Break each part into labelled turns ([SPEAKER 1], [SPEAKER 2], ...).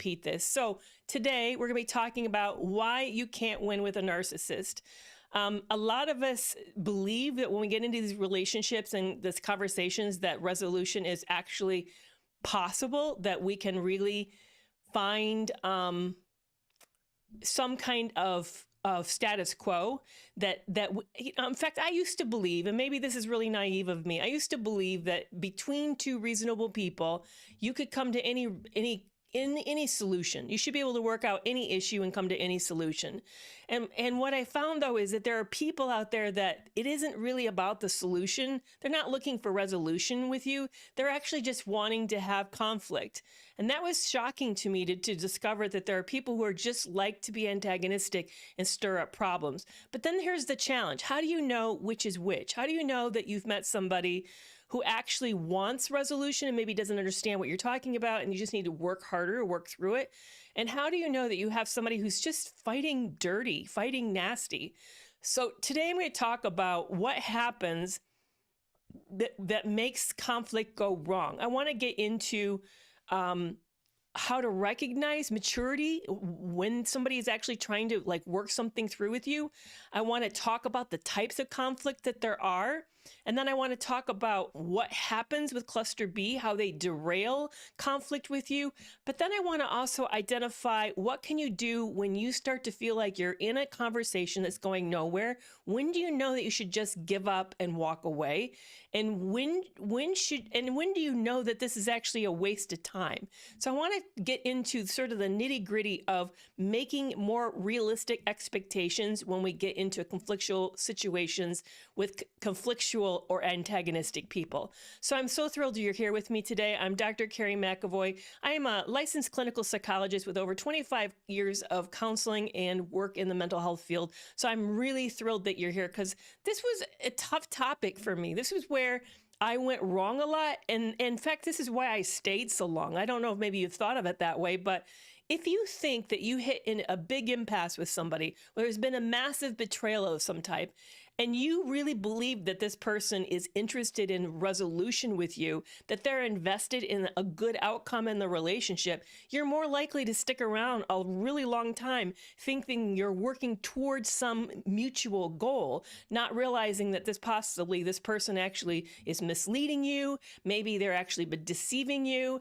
[SPEAKER 1] repeat this. So today we're going to be talking about why you can't win with a narcissist. A lot of us believe that when we get into these relationships and these conversations that resolution is actually possible, that we can really find some kind of status quo in fact, I used to believe, and maybe this is really naive of me, I used to believe that between two reasonable people, you could come to any solution. You should be able to work out any issue and come to any solution. And what I found, though, is that there are people out there that it isn't really about the solution. They're not looking for resolution with you. They're actually just wanting to have conflict. And that was shocking to me to discover that there are people who are just like to be antagonistic and stir up problems. But then here's the challenge. How do you know which is which? How do you know that you've met somebody who actually wants resolution and maybe doesn't understand what you're talking about and you just need to work harder, work through it? And how do you know that you have somebody who's just fighting dirty, fighting nasty? So today I'm going to talk about what happens that makes conflict go wrong. I want to get into how to recognize maturity when somebody is actually trying to work something through with you. I want to talk about the types of conflict that there are. And then I want to talk about what happens with cluster B, how they derail conflict with you. But then I want to also identify what can you do when you start to feel like you're in a conversation that's going nowhere. When do you know that you should just give up and walk away? And when do you know that this is actually a waste of time? So I want to get into sort of the nitty-gritty of making more realistic expectations when we get into conflictual situations with conflictual or antagonistic people. So I'm so thrilled you're here with me today. I'm Dr. Carrie McAvoy. I am a licensed clinical psychologist with over 25 years of counseling and work in the mental health field. So I'm really thrilled that you're here because this was a tough topic for me. This was where I went wrong a lot. And in fact, this is why I stayed so long. I don't know if maybe you've thought of it that way, but if you think that you hit in a big impasse with somebody, where there's been a massive betrayal of some type, and you really believe that this person is interested in resolution with you, that they're invested in a good outcome in the relationship, you're more likely to stick around a really long time thinking you're working towards some mutual goal, not realizing that this person actually is misleading you. Maybe they're actually deceiving you.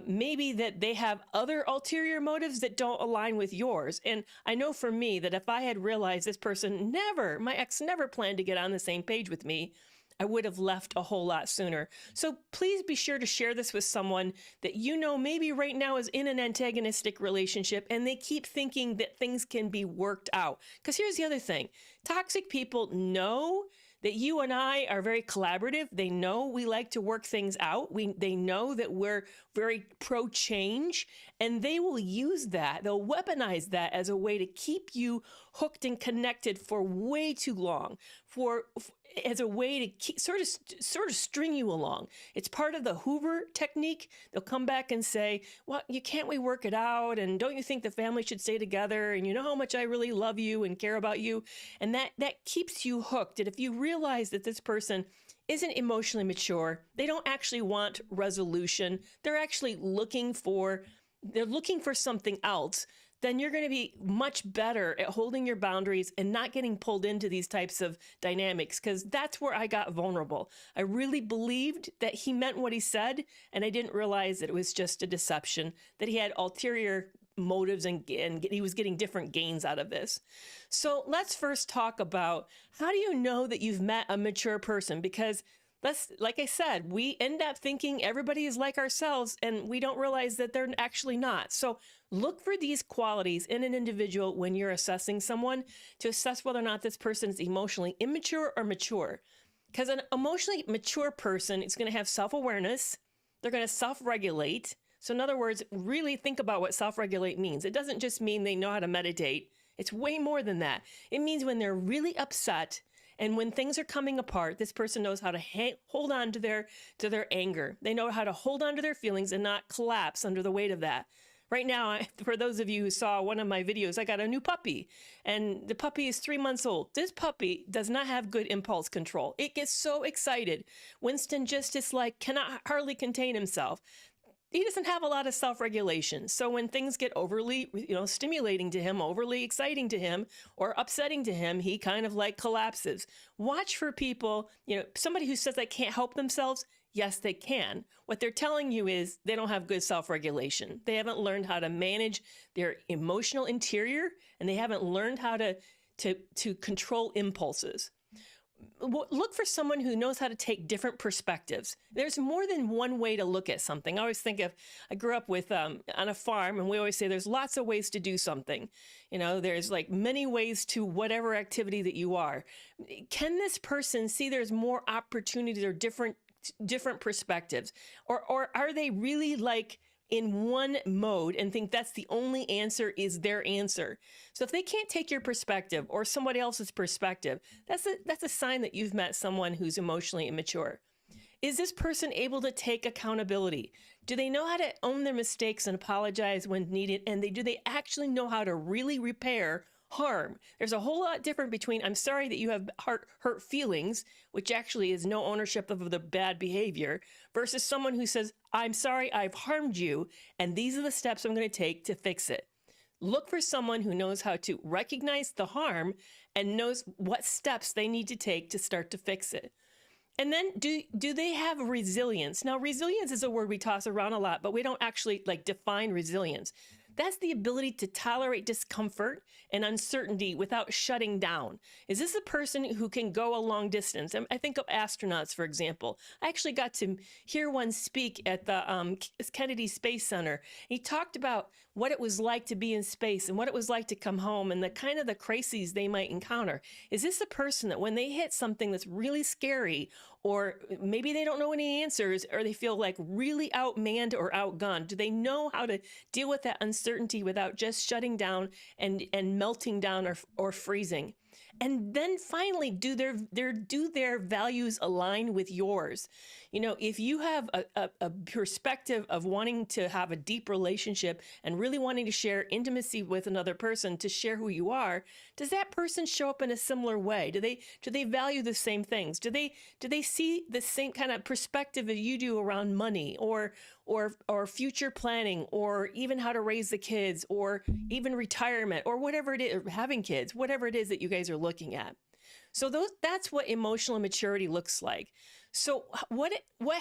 [SPEAKER 1] Maybe that they have other ulterior motives that don't align with yours. And I know for me that if I had realized this person my ex never planned to get on the same page with me, I would have left a whole lot sooner. So please be sure to share this with someone that you know maybe right now is in an antagonistic relationship and they keep thinking that things can be worked out. Because here's the other thing. Toxic people know that you and I are very collaborative. They know we like to work things out. They know that we're very pro-change, and they will use that. They'll weaponize that as a way to keep you hooked and connected for way too long, as a way to sort of string you along. It's part of the Hoover technique. They'll come back and say, well, can't we work it out? And don't you think the family should stay together? And you know how much I really love you and care about you. And that keeps you hooked. And if you realize that this person isn't emotionally mature, they don't actually want resolution, they're actually looking for something else, then you're going to be much better at holding your boundaries and not getting pulled into these types of dynamics, because that's where I got vulnerable. I really believed that he meant what he said, and I didn't realize that it was just a deception, that he had ulterior motives and he was getting different gains out of this. So let's first talk about, how do you know that you've met a mature person? Because like I said, we end up thinking everybody is like ourselves, and we don't realize that they're actually not. So look for these qualities in an individual when you're assessing someone to assess whether or not this person is emotionally immature or mature. Because an emotionally mature person is going to have self-awareness. They're going to self-regulate. So in other words, really think about what self-regulate means. It doesn't just mean they know how to meditate. It's way more than that. It means when they're really upset and when things are coming apart, this person knows how to hold on to their anger. They know how to hold on to their feelings and not collapse under the weight of that. Right now, for those of you who saw one of my videos, I got a new puppy, and the puppy is 3 months old. This puppy does not have good impulse control. It gets so excited. Winston just is like, cannot hardly contain himself. he doesn't have a lot of self-regulation. So when things get overly, stimulating to him, overly exciting to him, or upsetting to him, he kind of like collapses. Watch for people, somebody who says they can't help themselves. Yes, they can. What they're telling you is they don't have good self-regulation. They haven't learned how to manage their emotional interior, and they haven't learned how to control impulses. Look for someone who knows how to take different perspectives. There's more than one way to look at something. I always think I grew up with on a farm, and we always say there's lots of ways to do something. There's like many ways to whatever activity that you are. Can this person see there's more opportunities or different perspectives? Or are they really like in one mode and think that's the only answer is their answer? So if they can't take your perspective or somebody else's perspective, that's a sign that you've met someone who's emotionally immature. Is this person able to take accountability? Do they know how to own their mistakes and apologize when needed? And do they actually know how to really repair harm? There's a whole lot different between I'm sorry that you have hurt feelings, which actually is no ownership of the bad behavior, versus someone who says, I'm sorry I've harmed you, and these are the steps I'm going to take to fix it. Look for someone who knows how to recognize the harm and knows what steps they need to take to start to fix it. And then do they have resilience? Now, resilience is a word we toss around a lot, but we don't actually define resilience. That's the ability to tolerate discomfort and uncertainty without shutting down. Is this a person who can go a long distance? I think of astronauts, for example. I actually got to hear one speak at the Kennedy Space Center. He talked about what it was like to be in space and what it was like to come home and the kind of the crises they might encounter. Is this a person that when they hit something that's really scary, or maybe they don't know any answers, or they feel like really outmanned or outgunned, do they know how to deal with that uncertainty without just shutting down and melting down or freezing? And then finally, do their values align with yours? If you have a perspective of wanting to have a deep relationship and really wanting to share intimacy with another person, to share who you are, does that person show up in a similar way? Do they value the same things? Do they see the same kind of perspective as you do around money or future planning, or even how to raise the kids, or even retirement, or whatever it is, or having kids, whatever it is that you guys are looking at? So that's what emotional immaturity looks like. So what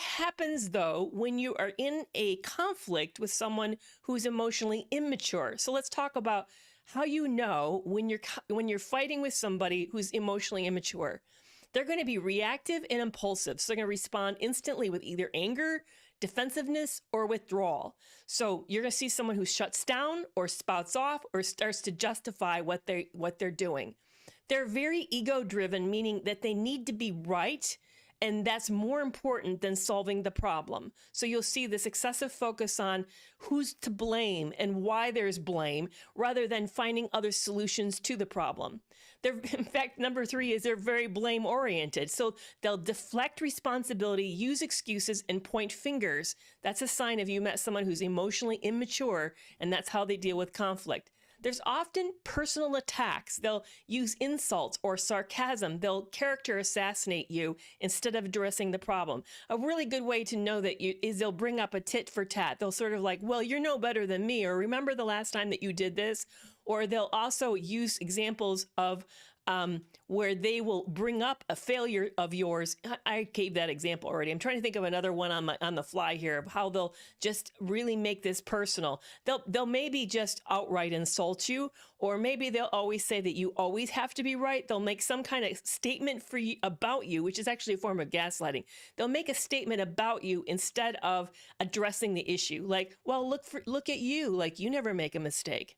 [SPEAKER 1] happens though when you are in a conflict with someone who's emotionally immature? So let's talk about how you know when you're fighting with somebody who's emotionally immature. They're going to be reactive and impulsive. So they're going to respond instantly with either anger, defensiveness, or withdrawal. So you're going to see someone who shuts down or spouts off or starts to justify what they're doing. They're very ego-driven, meaning that they need to be right, and that's more important than solving the problem. So you'll see this excessive focus on who's to blame and why there's blame, rather than finding other solutions to the problem. In fact, number 3 is they're very blame oriented. So they'll deflect responsibility, use excuses, and point fingers. That's a sign of you met someone who's emotionally immature, and that's how they deal with conflict. There's often personal attacks. They'll use insults or sarcasm. They'll character assassinate you instead of addressing the problem. A really good way to know that is they'll bring up a tit for tat. They'll sort of like, well, you're no better than me, or remember the last time that you did this? Or they'll also use examples of where they will bring up a failure of yours. I gave that example already. I'm trying to think of another one on the fly here of how they'll just really make this personal. They'll maybe just outright insult you, or maybe they'll always say that you always have to be right. They'll make some kind of statement about you, which is actually a form of gaslighting. They'll make a statement about you instead of addressing the issue. Like, well, look at you, like you never make a mistake.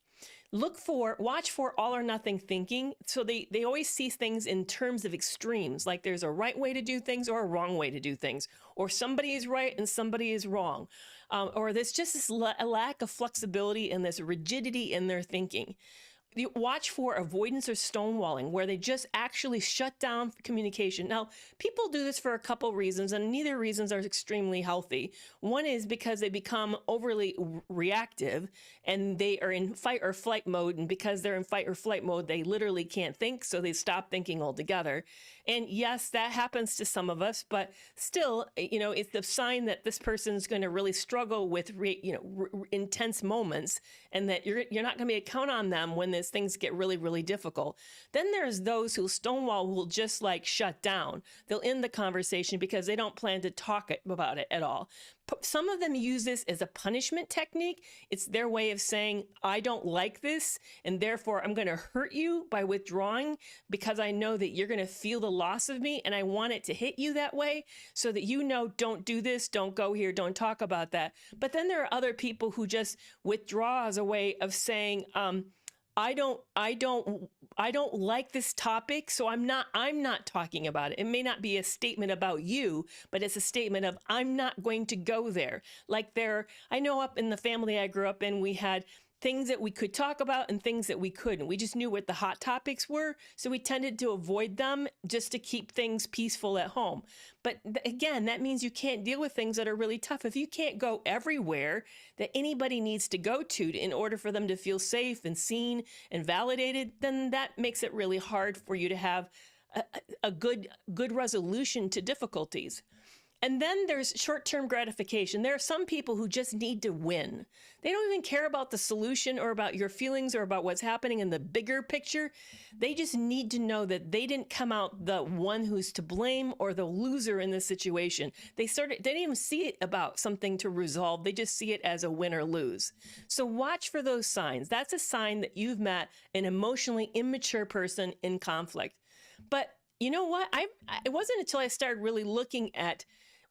[SPEAKER 1] Watch for all or nothing thinking. So they always see things in terms of extremes, like there's a right way to do things or a wrong way to do things, or somebody is right and somebody is wrong. Or there's just this lack of flexibility and this rigidity in their thinking. you watch for avoidance or stonewalling, where they just actually shut down communication. Now, people do this for a couple reasons, and neither reasons are extremely healthy. One is because they become overly reactive and they are in fight or flight mode. And because they're in fight or flight mode, they literally can't think, so they stop thinking altogether. And yes, that happens to some of us, but still, it's the sign that this person's going to really struggle with, intense moments, and that you're not going to be able to count on them when things get really, really difficult. Then there's those who stonewall, who will just like shut down. They'll end the conversation because they don't plan to talk about it at all. Some of them use this as a punishment technique. It's their way of saying, I don't like this, and therefore I'm going to hurt you by withdrawing, because I know that you're going to feel the loss of me, and I want it to hit you that way so that don't do this, don't go here, don't talk about that. But then there are other people who just withdraw as a way of saying, I don't like this topic, so I'm not talking about it. It may not be a statement about you, but it's a statement of, I'm not going to go there. I know up in the family I grew up in, we had things that we could talk about and things that we couldn't. We just knew what the hot topics were, so we tended to avoid them just to keep things peaceful at home. But again, that means you can't deal with things that are really tough. If you can't go everywhere that anybody needs to go to in order for them to feel safe and seen and validated, then that makes it really hard for you to have a good resolution to difficulties. And then there's short-term gratification. There are some people who just need to win. They don't even care about the solution or about your feelings or about what's happening in the bigger picture. They just need to know that they didn't come out the one who's to blame or the loser in this situation. They didn't even see it about something to resolve. They just see it as a win or lose. So watch for those signs. That's a sign that you've met an emotionally immature person in conflict. But you know what? It wasn't until I started really looking at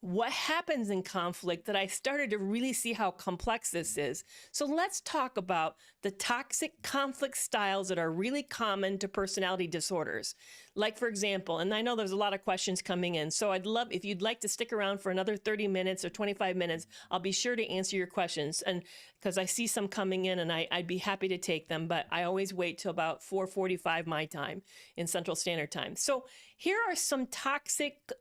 [SPEAKER 1] what happens in conflict that I started to really see how complex this is. So let's talk about the toxic conflict styles that are really common to personality disorders. Like, for example, and I know there's a lot of questions coming in, so I'd love if you'd like to stick around for another 30 minutes or 25 minutes, I'll be sure to answer your questions. And because I see some coming in, and I'd be happy to take them, but I always wait till about 4:45 my time in Central Standard Time. So here are some toxic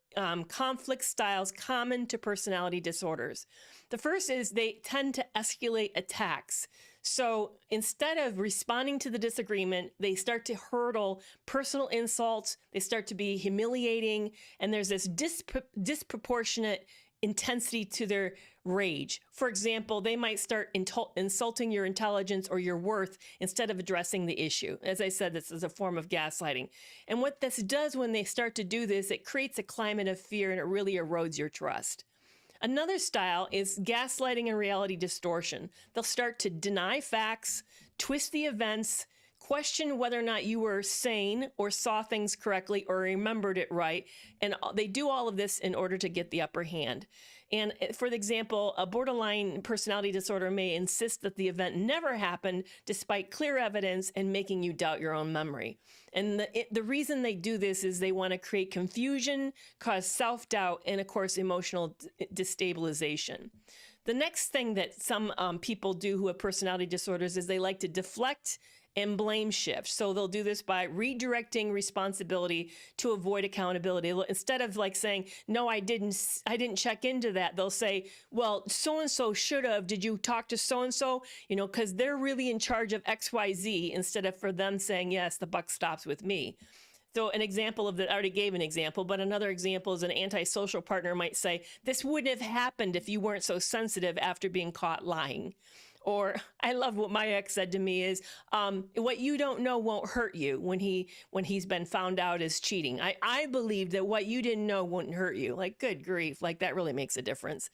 [SPEAKER 1] conflict styles common to personality disorders. The first is they tend to escalate attacks. So instead of responding to the disagreement, they start to hurl personal insults. They start to be humiliating, and there's this disproportionate intensity to their rage. For example, they might start insulting your intelligence or your worth instead of addressing the issue. As I said, this is a form of gaslighting. And what this does when they start to do this, it creates a climate of fear, and it really erodes your trust. Another style is gaslighting and reality distortion. They'll start to deny facts, twist the events, question whether or not you were sane or saw things correctly or remembered it right. And they do all of this in order to get the upper hand. And for example, a borderline personality disorder may insist that the event never happened despite clear evidence and making you doubt your own memory. And the reason they do this is they want to create confusion, cause self-doubt, and of course, emotional destabilization. The next thing that some people do who have personality disorders is they like to deflect and blame shift. So they'll do this by redirecting responsibility to avoid accountability. Instead of like saying, no, I didn't check into that, they'll say, well, so-and-so should have, did you talk to so-and-so? Because they're really in charge of XYZ, instead of for them saying, yes, the buck stops with me. So an example of that, I already gave an example, but another example is an antisocial partner might say, this wouldn't have happened if you weren't so sensitive after being caught lying. Or I love what my ex said to me is, what you don't know won't hurt you when he's been found out as cheating. I believe that what you didn't know wouldn't hurt you. Like, good grief, like that really makes a difference.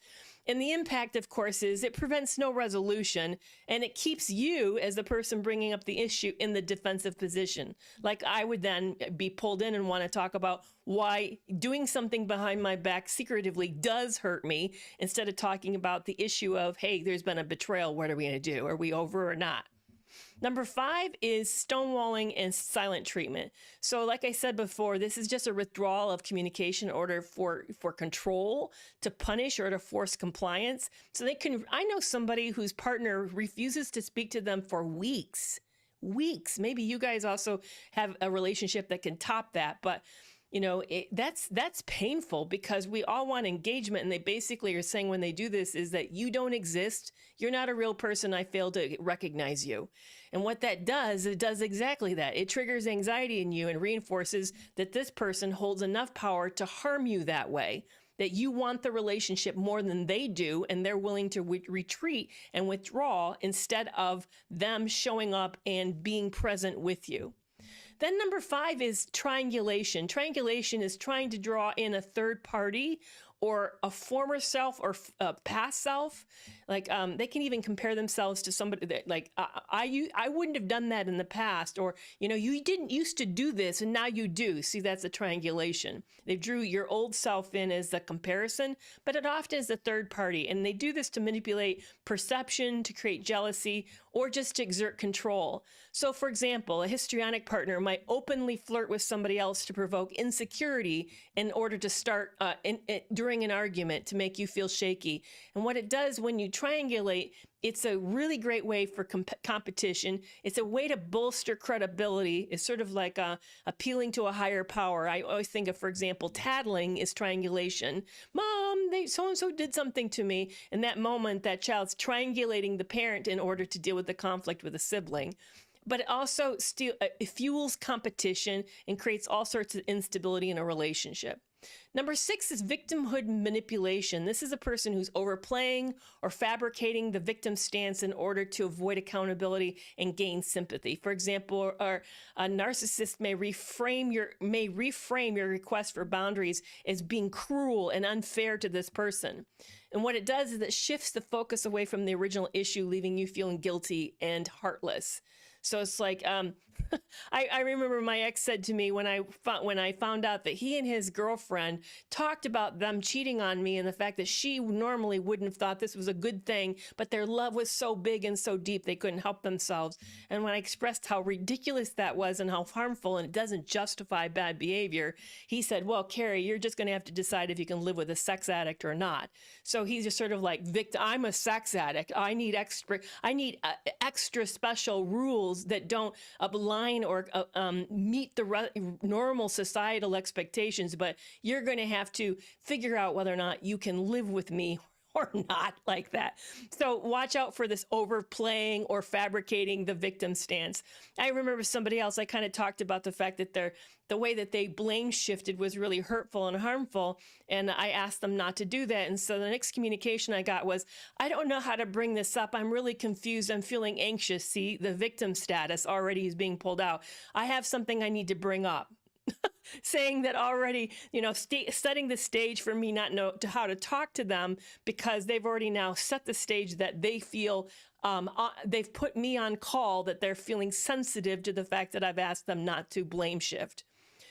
[SPEAKER 1] And the impact, of course, is it prevents no resolution, and it keeps you as the person bringing up the issue in the defensive position. Like I would then be pulled in and want to talk about why doing something behind my back secretively does hurt me, instead of talking about the issue of, hey, there's been a betrayal. What are we going to do? Are we over or not? Number 5 is stonewalling and silent treatment. So like I said before, this is just a withdrawal of communication in order for control, to punish, or to force compliance. So I know somebody whose partner refuses to speak to them for weeks. weeks. Maybe you guys also have a relationship that can top that, but that's painful because we all want engagement. And they basically are saying when they do this is that you don't exist. You're not a real person. I fail to recognize you. And what that does, it does exactly that. It triggers anxiety in you and reinforces that this person holds enough power to harm you that way, that you want the relationship more than they do, and they're willing to retreat and withdraw instead of them showing up and being present with you. Then number 5 is triangulation. Triangulation is trying to draw in a third party or a former self or a past self. Like they can even compare themselves to somebody that like, I wouldn't have done that in the past, or, you didn't used to do this and now you do. See, that's a triangulation. They drew your old self in as the comparison, but it often is the third party. And they do this to manipulate perception, to create jealousy, or just to exert control. So for example, a histrionic partner might openly flirt with somebody else to provoke insecurity in order to start during an argument to make you feel shaky. And what it does when you triangulate, it's a really great way for competition. It's a way to bolster credibility. It's sort of like appealing to a higher power. I always think of, for example, tattling is triangulation. Mom, so-and-so did something to me. In that moment, that child's triangulating the parent in order to deal with the conflict with a sibling. But it also it fuels competition and creates all sorts of instability in a relationship. Number 6 is victimhood manipulation. This is a person who's overplaying or fabricating the victim stance in order to avoid accountability and gain sympathy. For example, a narcissist may reframe your request for boundaries as being cruel and unfair to this person. And what it does is it shifts the focus away from the original issue, leaving you feeling guilty and heartless. So it's like, I remember my ex said to me when I found out that he and his girlfriend talked about them cheating on me and the fact that she normally wouldn't have thought this was a good thing, but their love was so big and so deep they couldn't help themselves. And when I expressed how ridiculous that was and how harmful and it doesn't justify bad behavior, he said, well, Carrie, you're just going to have to decide if you can live with a sex addict or not. So he's just sort of like, I'm a sex addict. I need extra special rules that don't align or meet the normal societal expectations, but you're going to have to figure out whether or not you can live with me or not like that. So watch out for this overplaying or fabricating the victim stance. I remember somebody else, I kind of talked about the fact that the way that they blame shifted was really hurtful and harmful. And I asked them not to do that. And so the next communication I got was, I don't know how to bring this up. I'm really confused. I'm feeling anxious. See, the victim status already is being pulled out. I have something I need to bring up. Saying that already, setting the stage for me not know how to talk to them, because they've already now set the stage that they feel they've put me on call, that they're feeling sensitive to the fact that I've asked them not to blame shift.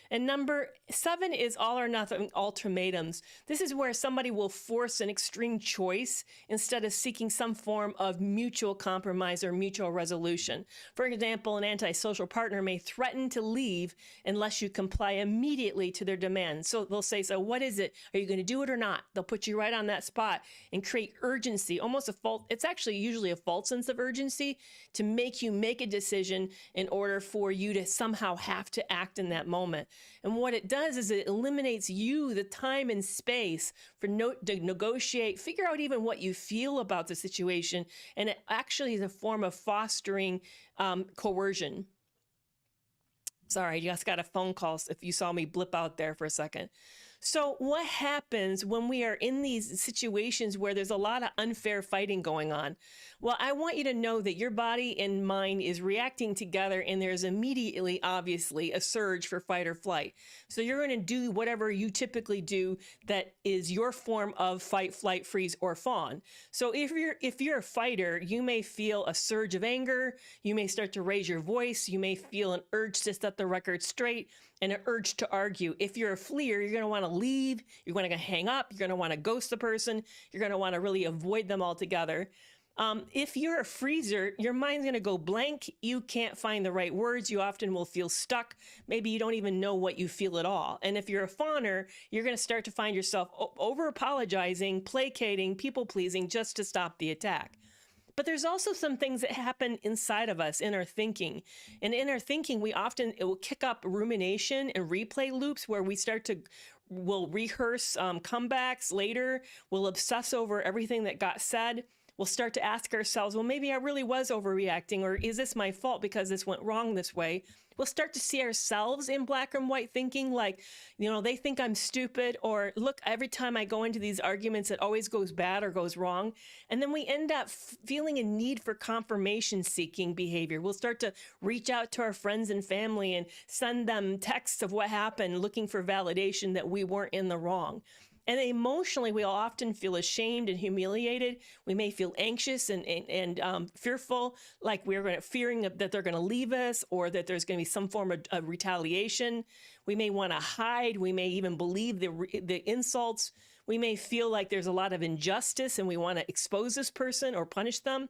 [SPEAKER 1] And number 7 is all or nothing ultimatums. This is where somebody will force an extreme choice instead of seeking some form of mutual compromise or mutual resolution. For example, an antisocial partner may threaten to leave unless you comply immediately to their demands. So they'll say, so what is it? Are you going to do it or not? They'll put you right on that spot and create urgency, almost it's actually usually a false sense of urgency to make you make a decision in order for you to somehow have to act in that moment. And what it does is it eliminates you the time and space to negotiate, figure out even what you feel about the situation. And it actually is a form of fostering coercion. Sorry, I just got a phone call if you saw me blip out there for a second. So what happens when we are in these situations where there's a lot of unfair fighting going on? Well, I want you to know that your body and mind is reacting together, and there's immediately, obviously, a surge for fight or flight. So you're going to do whatever you typically do that is your form of fight, flight, freeze, or fawn. So if you're a fighter, you may feel a surge of anger. You may start to raise your voice. You may feel an urge to set the record straight and an urge to argue. If you're a fleer, you're going to want to leave. You're going to hang up. You're going to want to ghost the person. You're going to want to really avoid them altogether. If you're a freezer, your mind's going to go blank. You can't find the right words. You often will feel stuck. Maybe you don't even know what you feel at all. And if you're a fawner, you're going to start to find yourself over apologizing, placating, people pleasing just to stop the attack. But there's also some things that happen inside of us in our thinking. And in our thinking, it will kick up rumination and replay loops where we'll rehearse comebacks later. We'll obsess over everything that got said. We'll start to ask ourselves, well, maybe I really was overreacting, or is this my fault because this went wrong this way? We'll start to see ourselves in black and white thinking, like, they think I'm stupid, or look, every time I go into these arguments, it always goes bad or goes wrong. And then we end up feeling a need for confirmation seeking behavior. We'll start to reach out to our friends and family and send them texts of what happened, looking for validation that we weren't in the wrong. And emotionally, we'll often feel ashamed and humiliated. We may feel anxious and fearful, like fearing that they're going to leave us, or that there's going to be some form of retaliation. We may want to hide. We may even believe the insults. We may feel like there's a lot of injustice and we want to expose this person or punish them.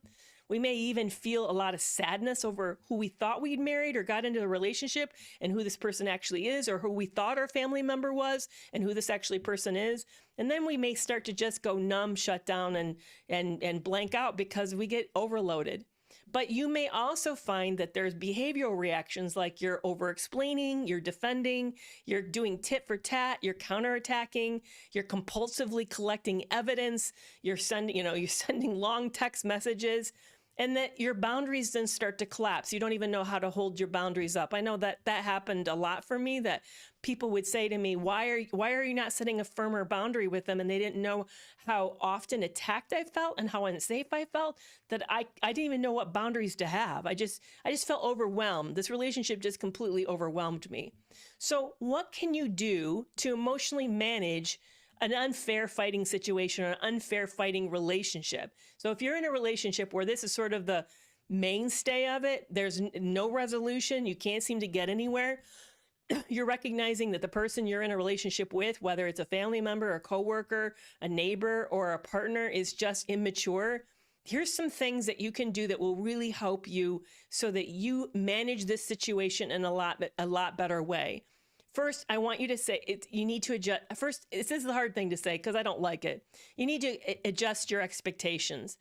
[SPEAKER 1] We may even feel a lot of sadness over who we thought we'd married or got into a relationship and who this person actually is, or who we thought our family member was and who this actually person is. And then we may start to just go numb, shut down, and blank out because we get overloaded. But you may also find that there's behavioral reactions, like you're over-explaining, you're defending, you're doing tit for tat, you're counterattacking, you're compulsively collecting evidence, you're sending long text messages, and that your boundaries then start to collapse. You don't even know how to hold your boundaries up. I know that happened a lot for me, that people would say to me, why are you not setting a firmer boundary with them? And they didn't know how often attacked I felt and how unsafe I felt, that I didn't even know what boundaries to have. I just felt overwhelmed. This relationship just completely overwhelmed me. So what can you do to emotionally manage an unfair fighting situation or an unfair fighting relationship? So if you're in a relationship where this is sort of the mainstay of it, there's no resolution, you can't seem to get anywhere, you're recognizing that the person you're in a relationship with, whether it's a family member, a coworker, a neighbor, or a partner, is just immature. Here's some things that you can do that will really help you so that you manage this situation in a lot better way. First, I want you to say you need to adjust. First, this is the hard thing to say because I don't like it. You need to adjust your expectations.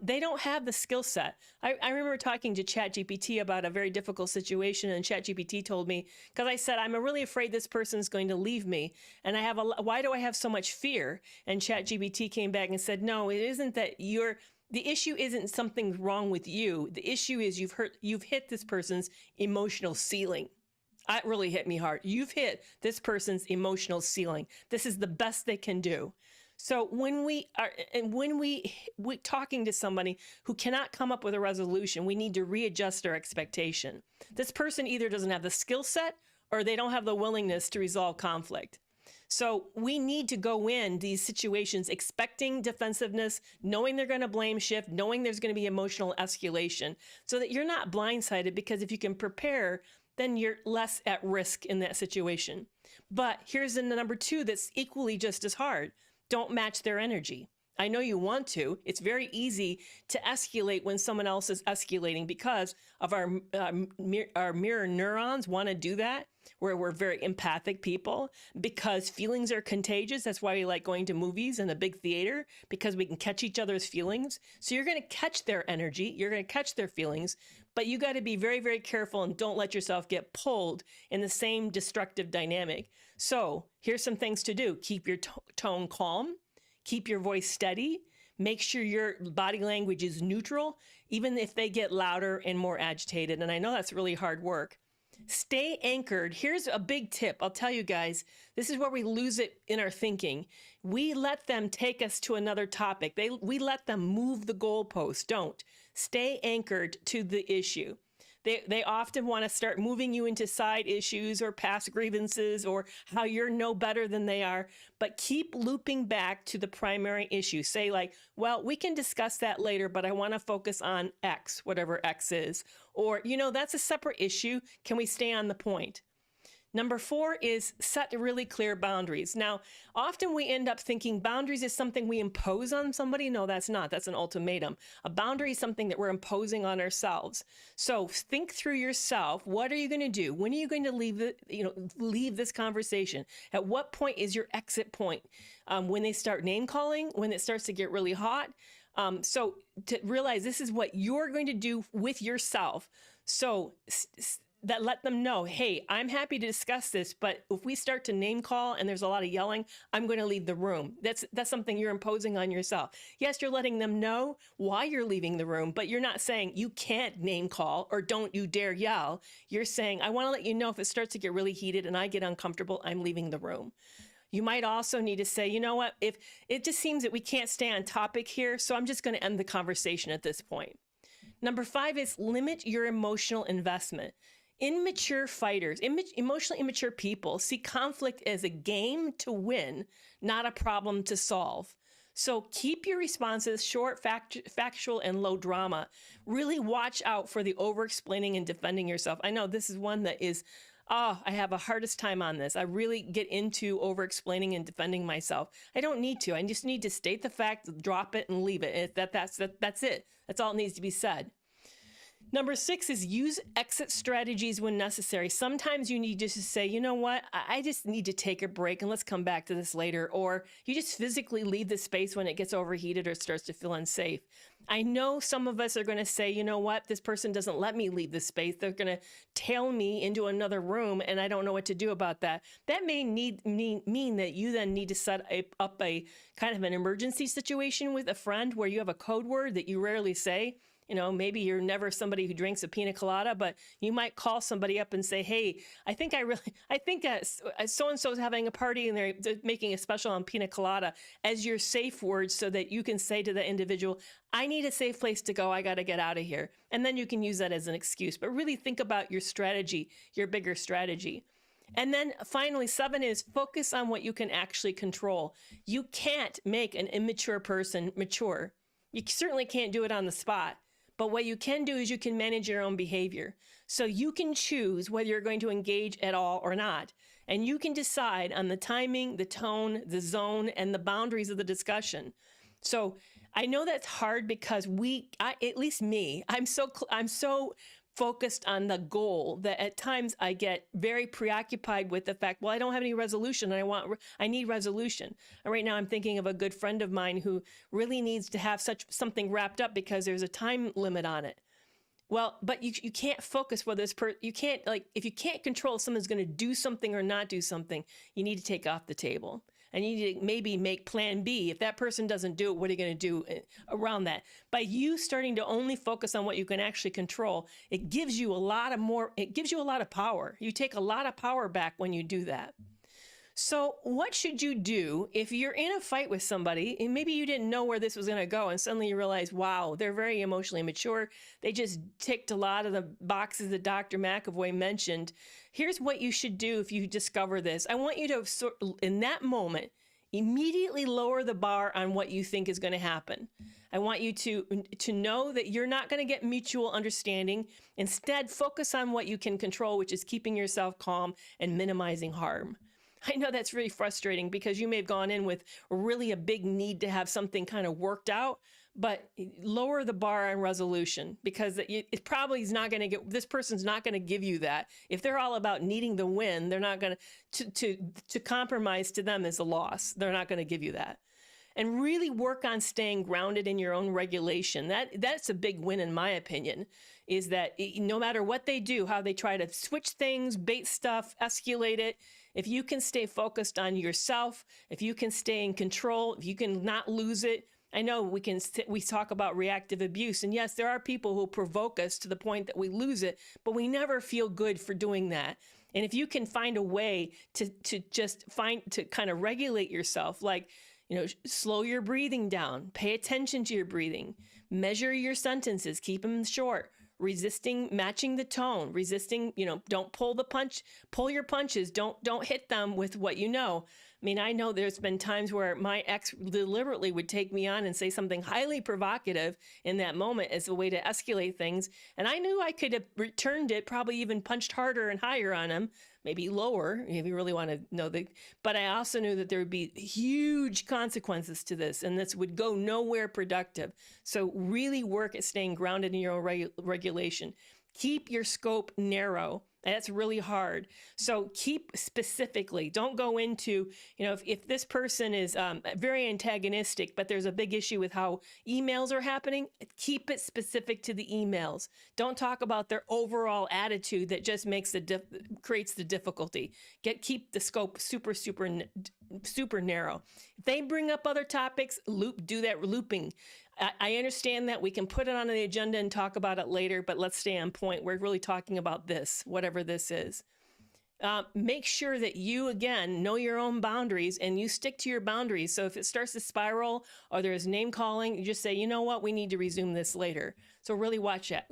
[SPEAKER 1] They don't have the skill set. I remember talking to ChatGPT about a very difficult situation, and ChatGPT told me, because I said, I'm really afraid this person's going to leave me, and why do I have so much fear? And ChatGPT came back and said, no, it isn't that the issue isn't something wrong with you. The issue is you've hit this person's emotional ceiling. That really hit me hard. You've hit this person's emotional ceiling. This is the best they can do. So when we talking to somebody who cannot come up with a resolution, we need to readjust our expectation. This person either doesn't have the skill set or they don't have the willingness to resolve conflict. So we need to go in these situations expecting defensiveness, knowing they're going to blame shift, knowing there's going to be emotional escalation, so that you're not blindsided, because if you can prepare, then you're less at risk in that situation. But here's the number two that's equally just as hard. Don't match their energy. I know you want to. It's very easy to escalate when someone else is escalating because of our mirror neurons want to do that, where we're very empathic people, because feelings are contagious. That's why we like going to movies and a big theater, because we can catch each other's feelings. So you're going to catch their energy. You're going to catch their feelings, but you got to be very, very careful and don't let yourself get pulled in the same destructive dynamic. So here's some things to do. Keep your tone calm. Keep your voice steady. Make sure your body language is neutral, even if they get louder and more agitated. And I know that's really hard work. Stay anchored. Here's a big tip. I'll tell you guys, this is where we lose it in our thinking. We let them take us to another topic. We let them move the goalpost. Don't. Stay anchored to the issue. They often want to start moving you into side issues or past grievances or how you're no better than they are, but keep looping back to the primary issue. Say like, well, we can discuss that later, but I want to focus on X, whatever X is. Or, that's a separate issue. Can we stay on the point? Number 4 is set really clear boundaries. Now, often we end up thinking boundaries is something we impose on somebody. No, that's not. That's an ultimatum. A boundary is something that we're imposing on ourselves. So think through yourself. What are you going to do? When are you going to leave this conversation? At what point is your exit point? When they start name calling, when it starts to get really hot, So to realize this is what you're going to do with yourself. So that let them know, hey, I'm happy to discuss this, but if we start to name call and there's a lot of yelling, I'm going to leave the room. That's something you're imposing on yourself. Yes, you're letting them know why you're leaving the room, but you're not saying you can't name call or don't you dare yell. You're saying, I want to let you know if it starts to get really heated and I get uncomfortable, I'm leaving the room. You might also need to say, you know what, if it just seems that we can't stay on topic here, so I'm just going to end the conversation at this point. Number 5 is limit your emotional investment. Immature fighters, emotionally immature people see conflict as a game to win, not a problem to solve. So keep your responses short, factual, and low drama. Really watch out for the over-explaining and defending yourself. I know this is one that is, I have a hardest time on this. I really get into over-explaining and defending myself. I don't need to. I just need to state the fact, drop it, and leave it. That's it. That's all it needs to be said. Number 6 is use exit strategies when necessary. Sometimes you need to just say, you know what, I just need to take a break and let's come back to this later. Or you just physically leave the space when it gets overheated or starts to feel unsafe. I know some of us are going to say, you know what, this person doesn't let me leave the space. They're going to tail me into another room and I don't know what to do about that. That may mean that you then need to set up a kind of an emergency situation with a friend where you have a code word that you rarely say. You know, maybe you're never somebody who drinks a pina colada, but you might call somebody up and say, hey, I think so-and-so is having a party and they're making a special on pina colada as your safe word so that you can say to the individual, I need a safe place to go. I got to get out of here. And then you can use that as an excuse, but really think about your strategy, your bigger strategy. And then finally, 7 is focus on what you can actually control. You can't make an immature person mature. You certainly can't do it on the spot. But what you can do is you can manage your own behavior. So you can choose whether you're going to engage at all or not. And you can decide on the timing, the tone, the zone, and the boundaries of the discussion. So I know that's hard because at least me, I'm so focused on the goal that at times I get very preoccupied with the fact, well, I don't have any resolution and I need resolution. And right now I'm thinking of a good friend of mine who really needs to have something wrapped up because there's a time limit on it. Well, but you can't focus whether you can't, like, if you can't control if someone's going to do something or not do something, you need to take off the table. And you need to maybe make plan B. If that person doesn't do it, what are you going to do around that? By you starting to only focus on what you can actually control, it gives you a lot of power. You take a lot of power back when you do that. So what should you do if you're in a fight with somebody and maybe you didn't know where this was going to go and suddenly you realize, wow, they're very emotionally mature. They just ticked a lot of the boxes that Dr. McAvoy mentioned. Here's what you should do if you discover this. I want you to, in that moment, immediately lower the bar on what you think is going to happen. I want you to know that you're not going to get mutual understanding. Instead, focus on what you can control, which is keeping yourself calm and minimizing harm. I know that's really frustrating because you may have gone in with really a big need to have something kind of worked out, but lower the bar on resolution because it probably is not going to this person's not going to give you that. If they're all about needing the win, they're not going to compromise to them is a loss. They're not going to give you that. And really work on staying grounded in your own regulation. That's a big win in my opinion, is that no matter what they do, how they try to switch things, bait stuff, escalate it, if you can stay focused on yourself, if you can stay in control, if you can not lose it. I know we talk about reactive abuse, and yes, there are people who provoke us to the point that we lose it, but we never feel good for doing that. And if you can find a way to kind of regulate yourself, like, slow your breathing down, pay attention to your breathing, measure your sentences, keep them short, matching the tone, don't pull your punches, don't hit them with what you know. I mean, I know there's been times where my ex deliberately would take me on and say something highly provocative in that moment as a way to escalate things. And I knew I could have returned it, probably even punched harder and higher on him, maybe lower if you really want to know but I also knew that there would be huge consequences to this and this would go nowhere productive. So really work at staying grounded in your own regulation. Keep your scope narrow. That's really hard. So keep specifically, don't go into, if this person is very antagonistic, but there's a big issue with how emails are happening, keep it specific to the emails. Don't talk about their overall attitude that just creates the difficulty. Keep the scope super narrow. If they bring up other topics, do that looping. I understand that we can put it on the agenda and talk about it later, but let's stay on point. We're really talking about this, whatever this is. Make sure that you, again, know your own boundaries and you stick to your boundaries. So if it starts to spiral or there's name calling, you just say, you know what, we need to resume this later. So really watch that.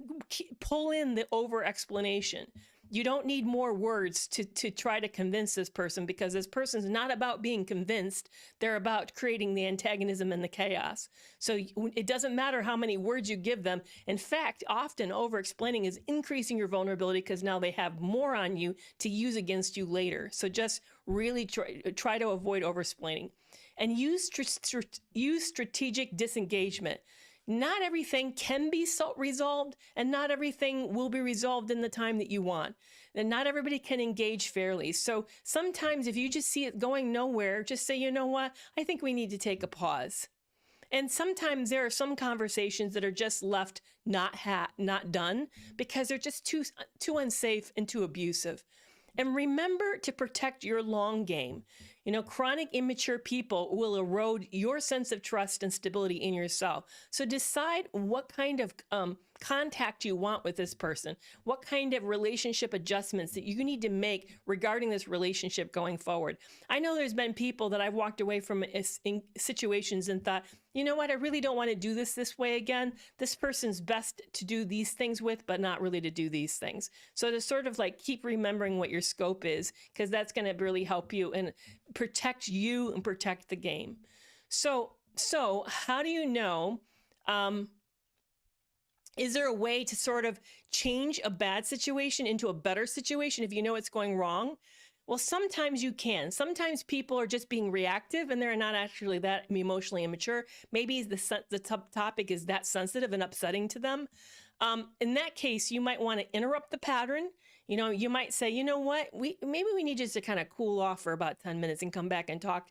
[SPEAKER 1] Pull in the over explanation. You don't need more words to try to convince this person, because this person's not about being convinced. They're about creating the antagonism and the chaos. So it doesn't matter how many words you give them. In fact, often over-explaining is increasing your vulnerability, because now they have more on you to use against you later. So just really try to avoid over-explaining. And use strategic disengagement. Not everything can be resolved, and not everything will be resolved in the time that you want. And not everybody can engage fairly. So sometimes if you just see it going nowhere, just say, you know what, I think we need to take a pause. And sometimes there are some conversations that are just left not done because they're just too unsafe and too abusive. And remember to protect your long game. Chronic immature people will erode your sense of trust and stability in yourself. So decide what kind of contact you want with this person, what kind of relationship adjustments that you need to make regarding this relationship going forward. I know there's been people that I've walked away from in situations and thought, you know what, I really don't want to do this way again. This person's best to do these things with, but not really to do these things. So to sort of keep remembering what your scope is, because that's going to really help you and protect you and protect the game. So how do you know, is there a way to sort of change a bad situation into a better situation if you know it's going wrong? Well, sometimes you can. Sometimes people are just being reactive and they're not actually that emotionally immature. Maybe the topic is that sensitive and upsetting to them. In that case, you might want to interrupt the pattern. You might say, you know what, maybe we need just to kind of cool off for about 10 minutes and come back and talk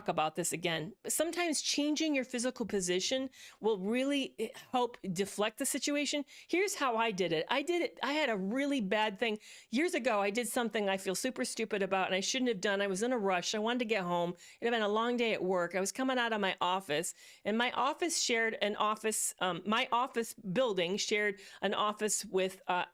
[SPEAKER 1] about this again. But sometimes changing your physical position will really help deflect the situation. Here's how I did it. I had a really bad thing. Years ago, I did something I feel super stupid about and I shouldn't have done. I was in a rush. I wanted to get home. It had been a long day at work. I was coming out of my office, and my office shared an office. My office building shared an office with a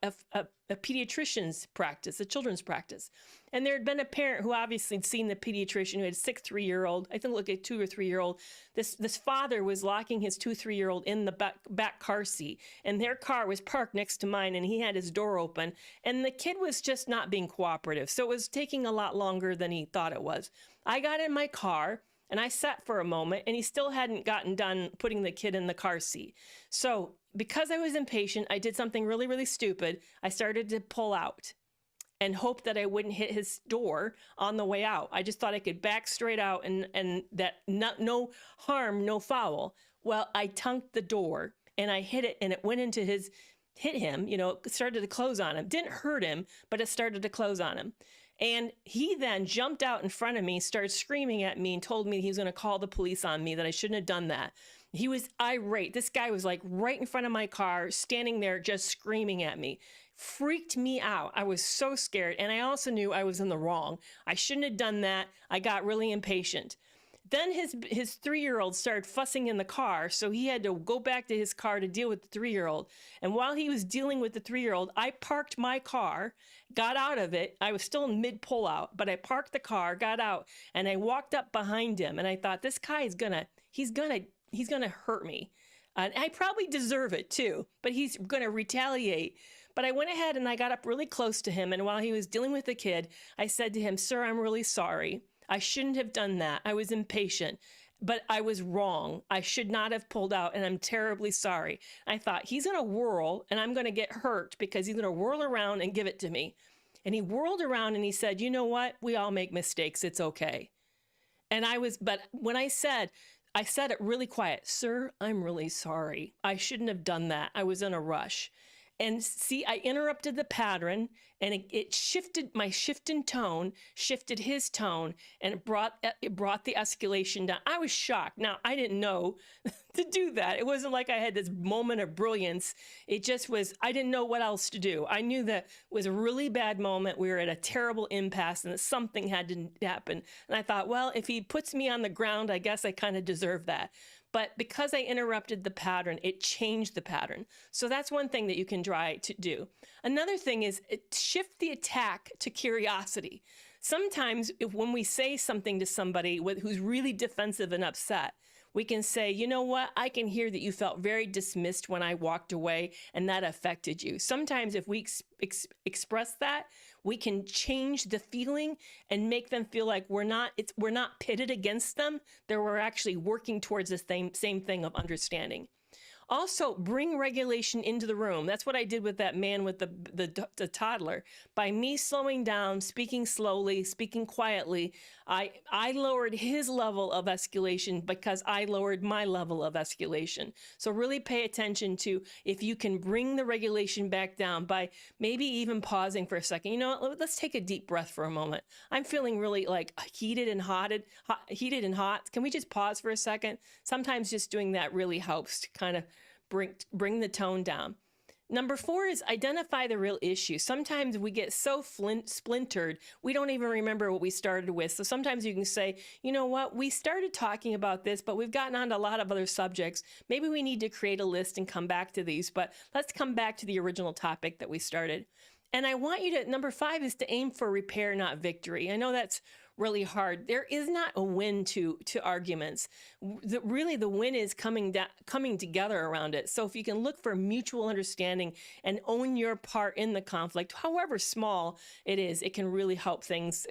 [SPEAKER 1] pediatrician's practice, a children's practice. And there had been a parent who obviously had seen the pediatrician who had a sick 3-year-old, I think look at 2 or 3-year-old. This father was locking his 2-3-year-old in the back car seat, and their car was parked next to mine, and he had his door open, and the kid was just not being cooperative. So it was taking a lot longer than he thought it was. I got in my car and I sat for a moment, and he still hadn't gotten done putting the kid in the car seat. So because I was impatient, I did something really, really stupid. I started to pull out and hope that I wouldn't hit his door on the way out. I just thought I could back straight out and that no harm, no foul. Well, I tunked the door and I hit it, and it went into hit him, it started to close on him. Didn't hurt him, but it started to close on him. And he then jumped out in front of me, started screaming at me, and told me he was going to call the police on me, that I shouldn't have done that. He was irate. This guy was right in front of my car, standing there just screaming at me. Freaked me out. I was so scared. And I also knew I was in the wrong. I shouldn't have done that. I got really impatient. Then his 3-year-old started fussing in the car, so he had to go back to his car to deal with the 3-year-old. And while he was dealing with the 3-year-old, I parked my car, got out of it. I was still in mid-pull-out, but I parked the car, got out, and I walked up behind him. And I thought, this guy is he's gonna hurt me. And I probably deserve it too, but he's gonna retaliate. But I went ahead and I got up really close to him. And while he was dealing with the kid, I said to him, "Sir, I'm really sorry. I shouldn't have done that. I was impatient, but I was wrong. I should not have pulled out, and I'm terribly sorry." I thought, he's going to whirl and I'm going to get hurt because he's going to whirl around and give it to me. And he whirled around and he said, "You know what? We all make mistakes. It's okay." And but when I said it really quiet, "Sir, I'm really sorry. I shouldn't have done that. I was in a rush." And see, I interrupted the pattern, and it shifted my shift in tone, shifted his tone, and it brought the escalation down. I was shocked. Now, I didn't know to do that. It wasn't like I had this moment of brilliance. It just was, I didn't know what else to do. I knew that it was a really bad moment. We were at a terrible impasse and that something had to happen. And I thought, well, if he puts me on the ground, I guess I kind of deserve that. But because I interrupted the pattern, it changed the pattern. So that's one thing that you can try to do. Another thing is shift the attack to curiosity. Sometimes when we say something to somebody who's really defensive and upset, we can say, you know what, I can hear that you felt very dismissed when I walked away and that affected you. Sometimes if we express that, we can change the feeling and make them feel like we're not pitted against them, that we're actually working towards the same thing of understanding. Also, bring regulation into the room. That's what I did with that man with the toddler. By me slowing down, speaking slowly, speaking quietly, I lowered his level of escalation because I lowered my level of escalation. So really pay attention to if you can bring the regulation back down by maybe even pausing for a second. You know what? Let's take a deep breath for a moment. I'm feeling really like heated and hot. Can we just pause for a second? Sometimes just doing that really helps to kind of bring the tone down. Number 4 is identify the real issue. Sometimes we get so splintered, we don't even remember what we started with. So sometimes you can say, you know what, we started talking about this, but we've gotten onto a lot of other subjects. Maybe we need to create a list and come back to these, but let's come back to the original topic that we started. And I want you to, number 5 is to aim for repair, not victory. I know that's really hard. There is not a win to arguments. Really, the win is coming together around it. So if you can look for mutual understanding and own your part in the conflict, however small it is, it can really help things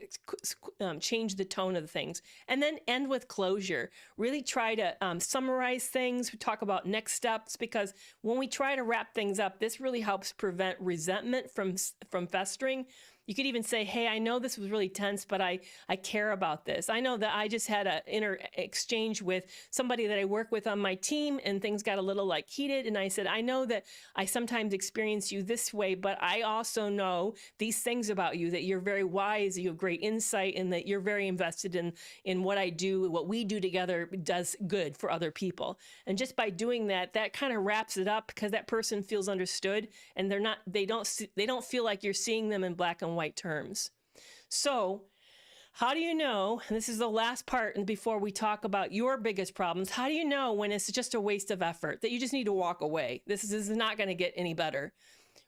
[SPEAKER 1] change the tone of the things. And then end with closure. Really try to summarize things, talk about next steps, because when we try to wrap things up, this really helps prevent resentment from festering. You could even say, hey, I know this was really tense, but I care about this. I know that I just had an inner exchange with somebody that I work with on my team, and things got a little heated. And I said, I know that I sometimes experience you this way, but I also know these things about you, that you're very wise, you have great insight, and that you're very invested in what I do, what we do together does good for other people. And just by doing that, that kind of wraps it up, because that person feels understood, and they don't feel like you're seeing them in black and white terms. So how do you know, and this is the last part and before we talk about your biggest problems, how do you know when it's just a waste of effort, that you just need to walk away? This is not going to get any better.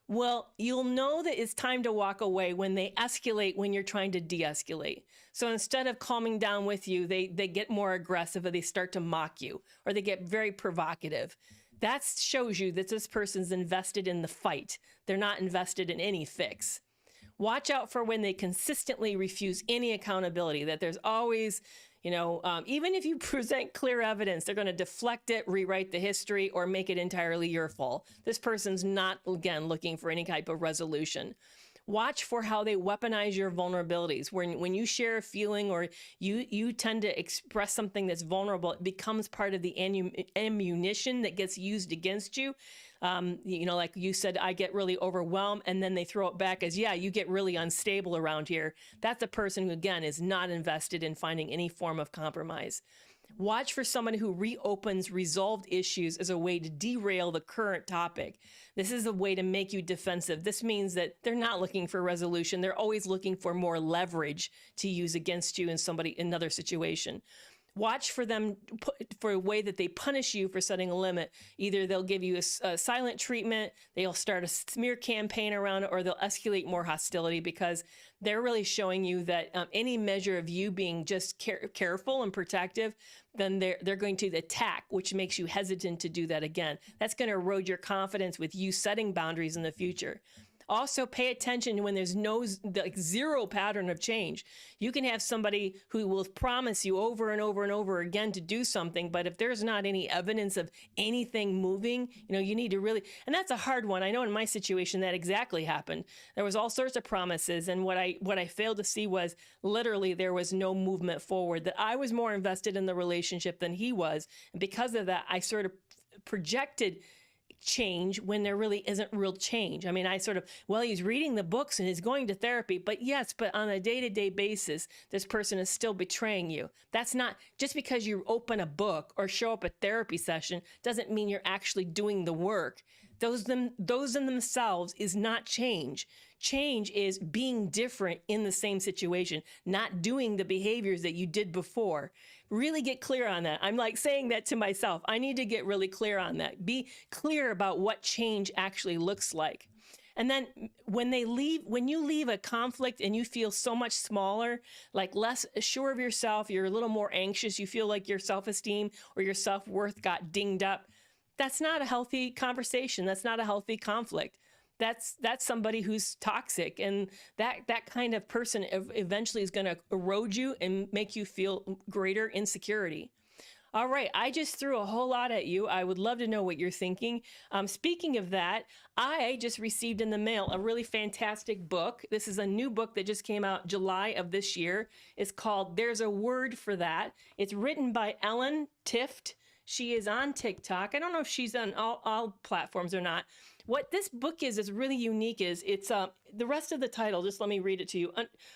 [SPEAKER 1] Well, you'll know that it's time to walk away when they escalate, when you're trying to de-escalate. So instead of calming down with you, they get more aggressive, or they start to mock you, or they get very provocative. That shows you that this person's invested in the fight. They're not invested in any fix. Watch out for when they consistently refuse any accountability, that there's always, even if you present clear evidence, they're going to deflect it, rewrite the history, or make it entirely your fault. This person's not, again, looking for any type of resolution. Watch for how they weaponize your vulnerabilities. When you share a feeling, or you tend to express something that's vulnerable, it becomes part of the ammunition that gets used against you. Like you said, I get really overwhelmed, and then they throw it back as, yeah, you get really unstable around here. That's a person who, again, is not invested in finding any form of compromise. Watch for someone who reopens resolved issues as a way to derail the current topic. This is a way to make you defensive. This means that they're not looking for resolution. They're always looking for more leverage to use against you in another situation. Watch for them for a way that they punish you for setting a limit. Either they'll give you a silent treatment, they'll start a smear campaign around it, or they'll escalate more hostility, because they're really showing you that any measure of you being just careful and protective, then they're going to attack, which makes you hesitant to do that again. That's going to erode your confidence with you setting boundaries in the future. Also, pay attention when there's zero pattern of change. You can have somebody who will promise you over and over and over again to do something, but if there's not any evidence of anything moving, you need to really, and that's a hard one. I know in my situation that exactly happened. There was all sorts of promises, and what I failed to see was literally there was no movement forward, that I was more invested in the relationship than he was. And because of that, I sort of projected change when there really isn't real change. I mean, well, he's reading the books and he's going to therapy, but yes, but on a day-to-day basis, this person is still betraying you. That's not, just because you open a book or show up at therapy session doesn't mean you're actually doing the work. Those in themselves is not change. Change is being different in the same situation, not doing the behaviors that you did before. Really get clear on that. I'm like saying that to myself. I need to get really clear on that. Be clear about what change actually looks like. And then when you leave a conflict and you feel so much smaller, like less sure of yourself, you're a little more anxious, you feel like your self-esteem or your self-worth got dinged up, that's not a healthy conversation. That's not a healthy conflict. That's somebody who's toxic, and that kind of person eventually is going to erode you and make you feel greater insecurity. All right, I just threw a whole lot at you. I would love to know what you're thinking. Speaking of that, I just received in the mail a really fantastic book. This is a new book that just came out July of this year. It's called There's a Word for That. It's written by Ellen Tift. She is on TikTok. I don't know if she's on all platforms or not. What this book is really unique. It's the rest of the title, just let me read it to you.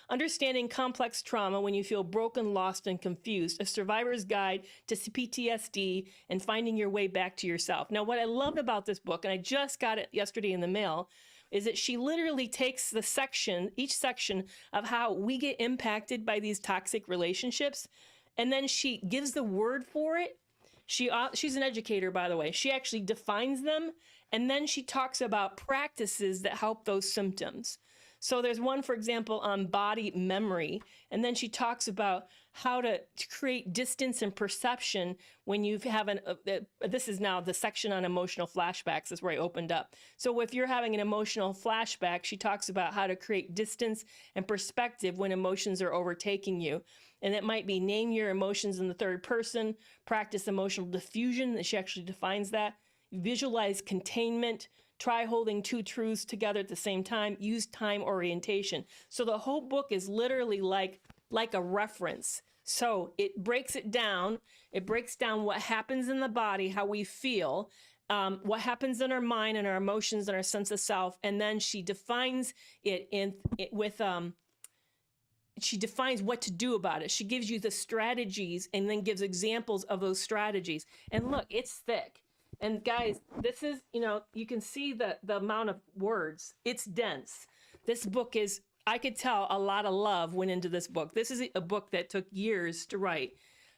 [SPEAKER 1] Understanding Complex Trauma When You Feel Broken, Lost, and Confused, a Survivor's Guide to PTSD and Finding Your Way Back to Yourself. Now, what I loved about this book, and I just got it yesterday in the mail, is that she literally takes each section of how we get impacted by these toxic relationships, and then she gives the word for it. She's an educator, by the way. She actually defines them, and then she talks about practices that help those symptoms. So there's one, for example, on body memory, and then she talks about how to create distance and perception when you have this is now the section on emotional flashbacks is where I opened up. So if you're having an emotional flashback, she talks about how to create distance and perspective when emotions are overtaking you. And it might be name your emotions in the third person, practice emotional diffusion, that she actually defines that, visualize containment, try holding two truths together at the same time, use time orientation. So the whole book is literally like a reference. So it breaks it down. It breaks down what happens in the body, how we feel, what happens in our mind and our emotions and our sense of self. And then she defines she defines what to do about it. She gives you the strategies and then gives examples of those strategies. And look, it's thick. And guys, this is, you can see the amount of words. It's dense. This book is, I could tell a lot of love went into this book. This is a book that took years to write.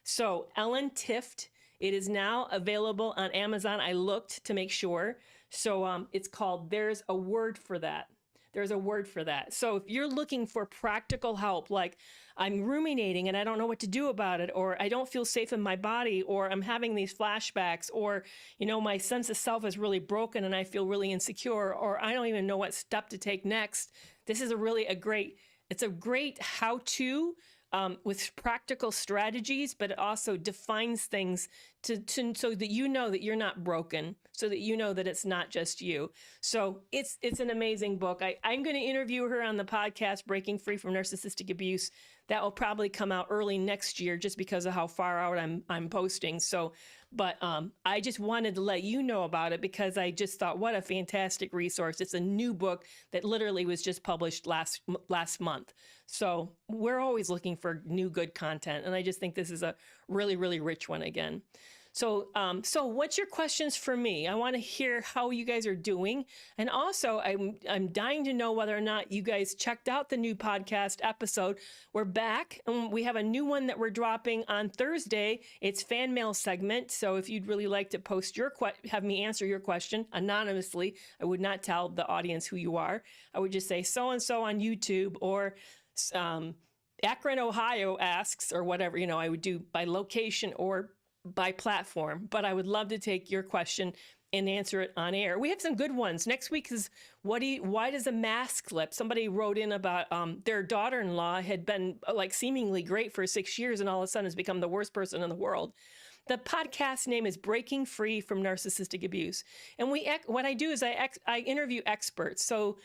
[SPEAKER 1] So Ellen Tift, it is now available on Amazon. I looked to make sure. So it's called There's a Word for That. There's a word for that. So if you're looking for practical help, like I'm ruminating and I don't know what to do about it, or I don't feel safe in my body, or I'm having these flashbacks, or, my sense of self is really broken and I feel really insecure, or I don't even know what step to take next. This is it's a great how-to with practical strategies, but it also defines things so that you know that you're not broken, so that you know that it's not just you. So it's an amazing book. I'm going to interview her on the podcast, Breaking Free from Narcissistic Abuse. That will probably come out early next year just because of how far out I'm posting. But I just wanted to let you know about it because I just thought, what a fantastic resource. It's a new book that literally was just published last month. So we're always looking for new good content. And I just think this is a really, really rich one again. So what's your questions for me? I want to hear how you guys are doing. And also, I'm dying to know whether or not you guys checked out the new podcast episode. We're back, and we have a new one that we're dropping on Thursday. It's fan mail segment. So if you'd really like to post have me answer your question anonymously, I would not tell the audience who you are. I would just say so-and-so on YouTube, or Akron, Ohio asks, or whatever, I would do by location or by platform, but I would love to take your question and answer it on air. We have some good ones. Next week is why does a mask slip? Somebody wrote in about their daughter-in-law had been seemingly great for 6 years and all of a sudden has become the worst person in the world. The podcast name is Breaking Free from Narcissistic Abuse. And what I do is I interview experts. So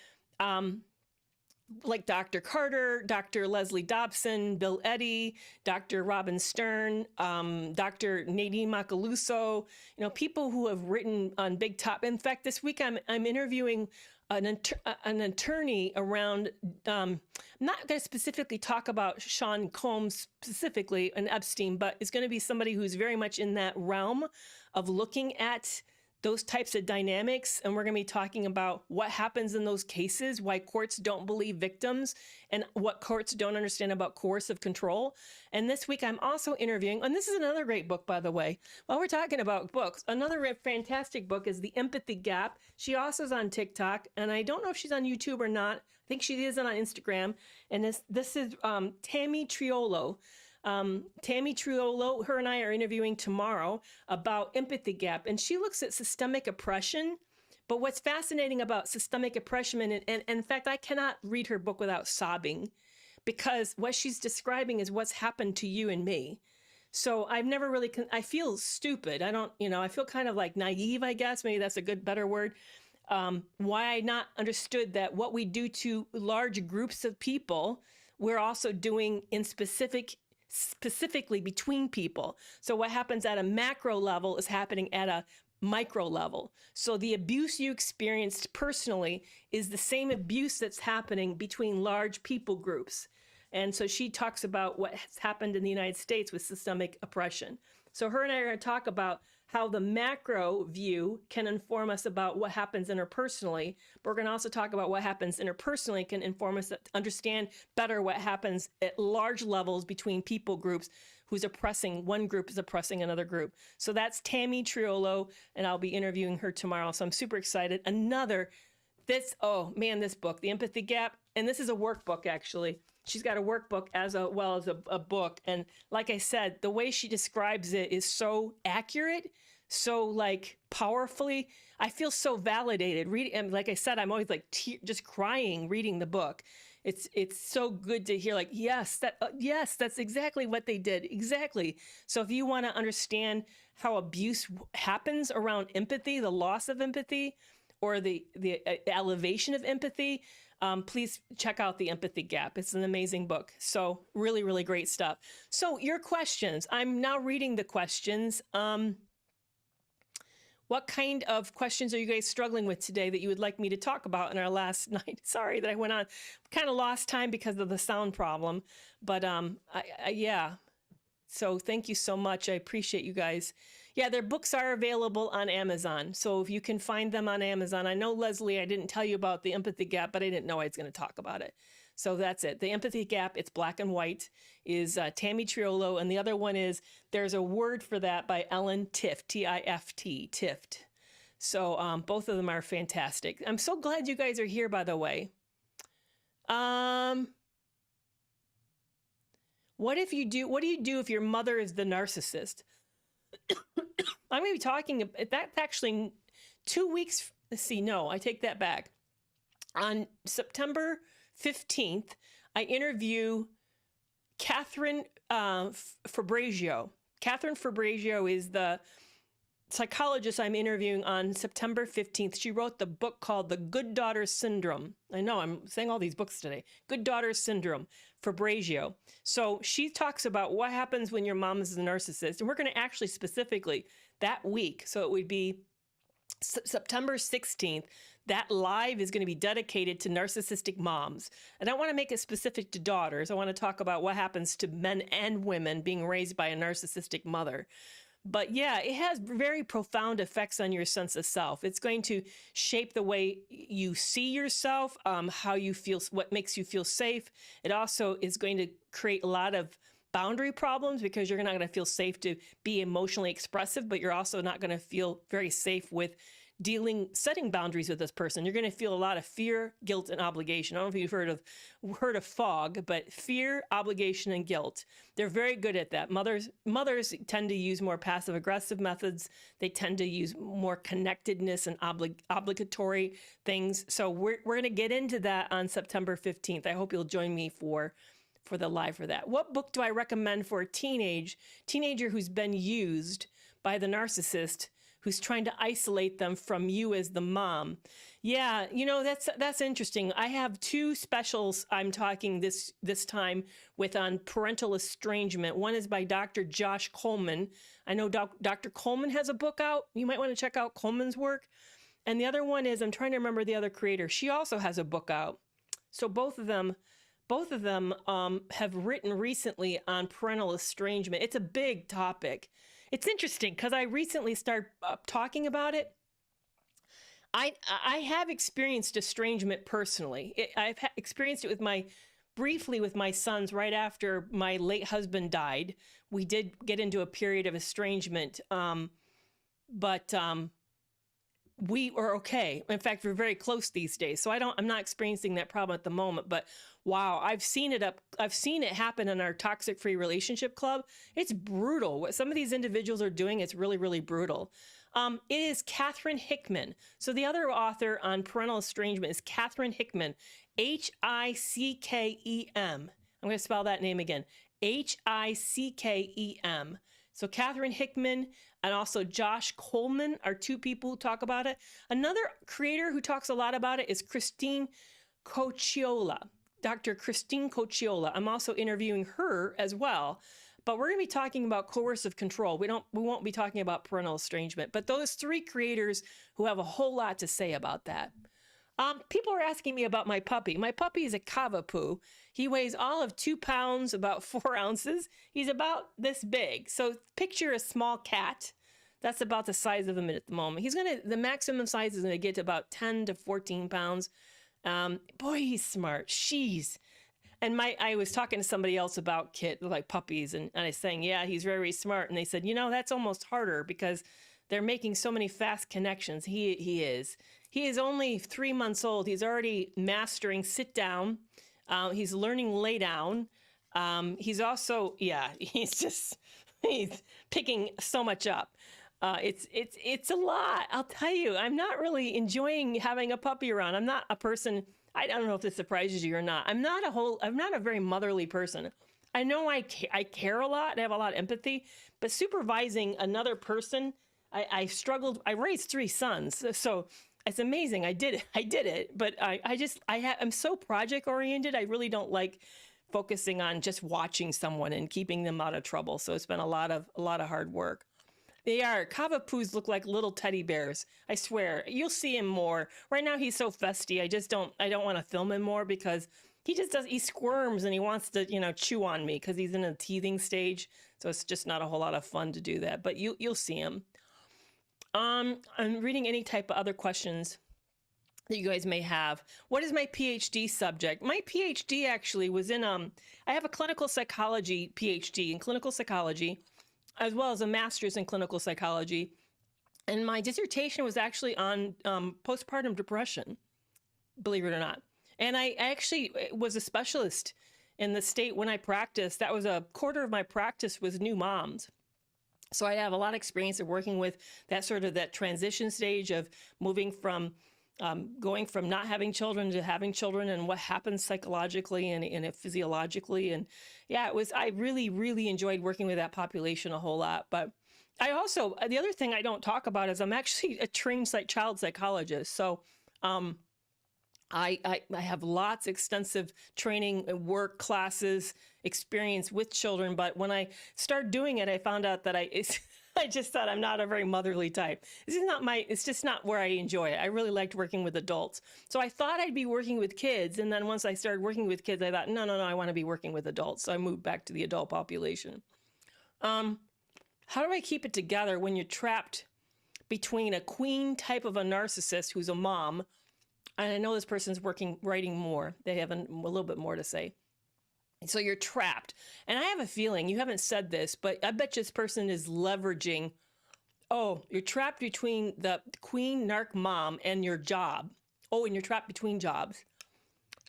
[SPEAKER 1] like Dr. Carter, Dr. Leslie Dobson, Bill Eddy, Dr. Robin Stern, Dr. Nadine Macaluso, people who have written on big top. In fact, this week I'm interviewing an attorney around, I'm not going to specifically talk about Sean Combs specifically and Epstein, but it's going to be somebody who's very much in that realm of looking at those types of dynamics. And we're going to be talking about what happens in those cases, why courts don't believe victims, and what courts don't understand about coercive control. And this week I'm also interviewing, and this is another great book, by the way, while we're talking about books, another fantastic book is The Empathy Gap. She also is on TikTok, and I don't know if she's on YouTube or not. I think she is on Instagram. And this is Tammy Triolo. Tammy Triolo, her and I are interviewing tomorrow about empathy gap, and she looks at systemic oppression. But what's fascinating about systemic oppression, and in fact, I cannot read her book without sobbing, because what she's describing is what's happened to you and me. So I've never really, I feel stupid. I feel kind of like naive, I guess. Maybe that's a better word. Why I not understood that what we do to large groups of people, we're also doing in specifically between people. So what happens at a macro level is happening at a micro level. So the abuse you experienced personally is the same abuse that's happening between large people groups. And so she talks about what has happened in the United States with systemic oppression. So her and I are going to talk about how the macro view can inform us about what happens interpersonally. But we're going to also talk about what happens interpersonally can inform us to understand better what happens at large levels between people groups one group is oppressing another group. So that's Tammy Triolo, and I'll be interviewing her tomorrow. So I'm super excited. This book, The Empathy Gap, and this is a workbook, actually. She's got a workbook as well as a book. And like I said, the way she describes it is so accurate, so powerfully. I feel so validated reading. And like I said, I'm always just crying reading the book. It's so good to hear yes, that's exactly what they did. Exactly. So if you want to understand how abuse happens around empathy, the loss of empathy, or the elevation of empathy, please check out The Empathy Gap. It's an amazing book. So really, really great stuff. So your questions. I'm now reading the questions. What kind of questions are you guys struggling with today that you would like me to talk about in our last night? Sorry that I went on. Kind of lost time because of the sound problem. But yeah. So thank you so much. I appreciate you guys. Yeah, their books are available on Amazon. So if you can find them on Amazon. I know, Leslie, I didn't tell you about The Empathy Gap, but I didn't know I was going to talk about it. So that's it. The Empathy Gap, it's black and white, is Tammy Triolo. And the other one is There's a Word for That by Ellen Tift, T-I-F-T, Tift. So both of them are fantastic. I'm so glad you guys are here, by the way. What do you do if your mother is the narcissist? I'm going to be talking, that's actually 2 weeks. Let's see, no, I take that back. On September 15th, I interview Catherine Fabrizio. Catherine Fabrizio is the psychologist I'm interviewing on September 15th. She wrote the book called The Good Daughter Syndrome. I know, I'm saying all these books today. Good Daughter Syndrome, Fabrizio. So she talks about what happens when your mom is a narcissist. And we're going to actually specifically that week, so it would be September 16th, that live is going to be dedicated to narcissistic moms. And I want to make it specific to daughters. I want to talk about what happens to men and women being raised by a narcissistic mother. But yeah, it has very profound effects on your sense of self. It's going to shape the way you see yourself, how you feel, what makes you feel safe. It also is going to create a lot of boundary problems because you're not going to feel safe to be emotionally expressive, but you're also not going to feel very safe with setting boundaries with this person. You're going to feel a lot of fear, guilt, and obligation. I don't know if you've heard of FOG, but fear, obligation, and guilt. They're very good at that. Mothers tend to use more passive aggressive methods. They tend to use more connectedness and obligatory things. So we're going to get into that on September 15th. I hope you'll join me for the live for that. What book do I recommend for a teenager who's been used by the narcissist who's trying to isolate them from you as the mom. Yeah, that's interesting. I have two specials I'm talking this time with on parental estrangement. One is by Dr. Josh Coleman. I know Dr. Coleman has a book out. You might want to check out Coleman's work. And the other one is, I'm trying to remember the other creator. She also has a book out. So both of them have written recently on parental estrangement. It's a big topic. It's interesting because I recently started talking about it. I have experienced estrangement personally. I've experienced it briefly with my sons right after my late husband died. We did get into a period of estrangement, but we are okay. In fact, we're very close these days. So I'm not experiencing that problem at the moment, but wow, I've seen it happen in our Toxic Free Relationship Club. It's brutal. What some of these individuals are doing, it's really, really brutal. It is Catherine Hickman. So the other author on parental estrangement is Catherine Hickman, H-I-C-K-E-M. I'm going to spell that name again, H-I-C-K-E-M. So Catherine Hickman and also Josh Coleman are two people who talk about it. Another creator who talks a lot about it is Christine Cocciola, Dr. Christine Cocciola. I'm also interviewing her as well. But we're going to be talking about coercive control. We won't be talking about parental estrangement. But those three creators who have a whole lot to say about that. People are asking me about my puppy. My puppy is a Cavapoo. He weighs all of 2 pounds, about 4 ounces. He's about this big. So picture a small cat. That's about the size of him at the moment. The maximum size is going to get to about 10 to 14 pounds. Boy, he's smart. Jeez. And I was talking to somebody else about puppies, and I was saying, yeah, he's very smart. And they said, that's almost harder because they're making so many fast connections. He is. He is only 3 months old. He's already mastering sit down. He's learning lay down. He's also, he's picking so much up. It's a lot. I'll tell you, I'm not really enjoying having a puppy around. I'm not a person. I don't know if this surprises you or not. I'm not a very motherly person. I know I care a lot and I have a lot of empathy, but supervising another person, I struggled. I raised 3 sons, so it's amazing. I did it, but I'm so project oriented. I really don't like focusing on just watching someone and keeping them out of trouble. So it's been a lot of hard work. Cavapoos look like little teddy bears. I swear. You'll see him more. Right now he's so festy. I don't want to film him more because he squirms and he wants to, chew on me because he's in a teething stage. So it's just not a whole lot of fun to do that, but you'll see him. I'm reading any type of other questions that you guys may have. What is my PhD subject? My PhD actually was in, I have a clinical psychology PhD in clinical psychology, as well as a master's in clinical psychology. And my dissertation was actually on postpartum depression, believe it or not. And I actually was a specialist in the state when I practiced. That was a quarter of my practice was new moms. So I have a lot of experience of working with that transition stage of moving from going from not having children to having children and what happens psychologically and physiologically. And yeah, I really, really enjoyed working with that population a whole lot. But I also, the other thing I don't talk about is I'm actually a trained child psychologist. So I have lots of extensive training, work, classes, experience with children. But when I started doing it, I found out that I just thought I'm not a very motherly type. It's just not where I enjoy it. I really liked working with adults. So I thought I'd be working with kids. And then once I started working with kids, I thought, no, I want to be working with adults. So I moved back to the adult population. How do I keep it together when you're trapped between a queen type of a narcissist who's a mom? And I know this person's writing more. They have a little bit more to say. So you're trapped. And I have a feeling, you haven't said this, but I bet this person is leveraging, you're trapped between the queen narc mom and your job. And you're trapped between jobs.